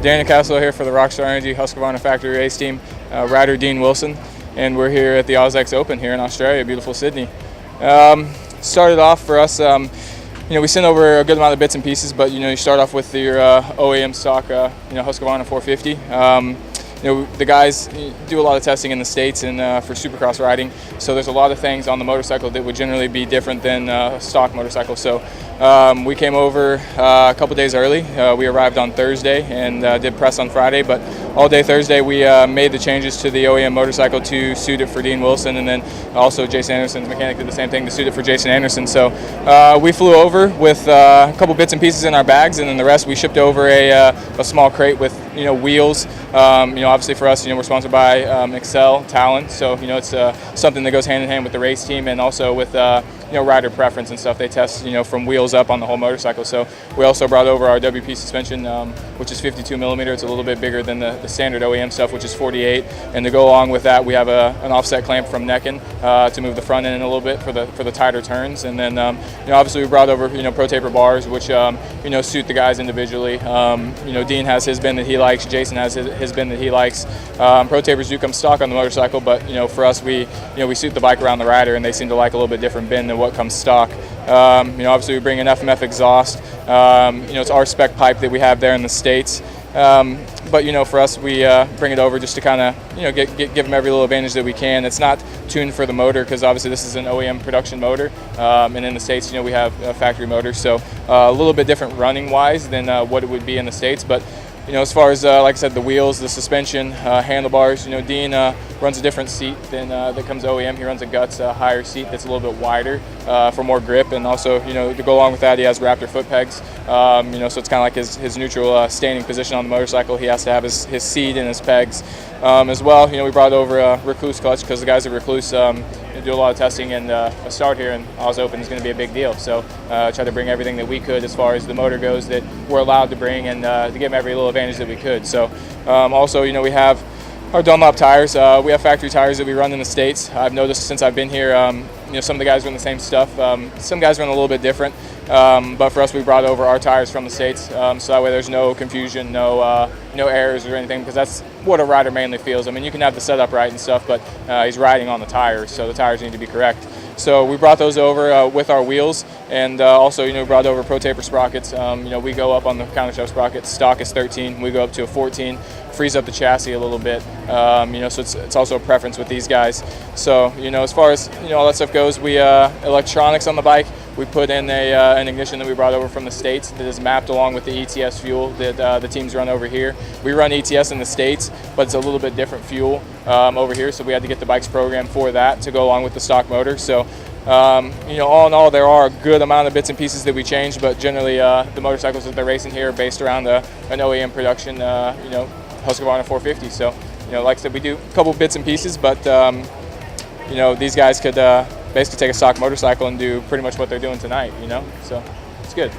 Daniel Castle here for the Rockstar Energy Husqvarna Factory Race Team, rider Dean Wilson, and we're here at the AUS-X Open here in Australia, beautiful Sydney. Started off for us, we sent over a good amount of bits and pieces, but you start off with your OEM stock, Husqvarna 450. The guys do a lot of testing in the States and for supercross riding, so there's a lot of things on the motorcycle that would generally be different than stock motorcycle. So we came over a couple days early. We arrived on Thursday and did press on Friday, but all day Thursday we made the changes to the OEM motorcycle to suit it for Dean Wilson, and then also Jason Anderson's mechanic did the same thing to suit it for Jason Anderson. So we flew over with a couple bits and pieces in our bags, and then the rest we shipped over a small crate with wheels. Obviously for us, we're sponsored by Excel Talon, so it's something that goes hand in hand with the race team and also with rider preference and stuff. They test from wheels up on the whole motorcycle. So we also brought over our WP suspension, which is 52 millimeter. It's a little bit bigger than the standard OEM stuff, which is 48. And to go along with that, we have an offset clamp from Neckin to move the front end in a little bit for the tighter turns. And then obviously we brought over pro taper bars, which suit the guys individually. Dean has his bend that he likes. Jason has his bend that he likes. Pro tapers do come stock on the motorcycle, but for us we suit the bike around the rider, and they seem to like a little bit different bend than what comes stock. Obviously we bring an FMF exhaust. It's our spec pipe that we have there in the States. But for us, we bring it over just to kind of give them every little advantage that we can. It's not tuned for the motor because obviously this is an OEM production motor, and in the States we have factory motors, so a little bit different running wise than what it would be in the States. But as far as like I said, the wheels, the suspension, handlebars, Dean runs a different seat than that comes OEM. He runs a Guts higher seat that's a little bit wider for more grip, and also to go along with that, he has Raptor foot pegs. So it's kind of like his neutral standing position on the motorcycle. He has to have his seat and his pegs as well. We brought over a Recluse clutch because the guys at Recluse do a lot of testing, and a start here in AUS Open is going to be a big deal. So try to bring everything that we could as far as the motor goes that we're allowed to bring, and to give them every little advantage that we could. So also we have our Dunlop tires. We have factory tires that we run in the States. I've noticed since I've been here, some of the guys run the same stuff. Some guys run a little bit different, but for us, we brought over our tires from the States, so that way there's no confusion, no errors or anything, because that's what a rider mainly feels. I mean, you can have the setup right and stuff, but he's riding on the tires, so the tires need to be correct. So we brought those over with our wheels, and also we brought over Pro Taper sprockets. We go up on the counter shaft sprocket. Stock is 13. We go up to a 14. Frees up the chassis a little bit. So it's also a preference with these guys. So as far as all that stuff goes, we electronics on the bike. We put in an ignition that we brought over from the States that is mapped along with the ETS fuel that the teams run over here. We run ETS in the States, but it's a little bit different fuel over here, so we had to get the bikes programmed for that to go along with the stock motor. So all in all, there are a good amount of bits and pieces that we changed, but generally the motorcycles that they're racing here are based around an OEM production, Husqvarna 450. So like I said, we do a couple bits and pieces, but these guys could basically take a stock motorcycle and do pretty much what they're doing tonight, so it's good.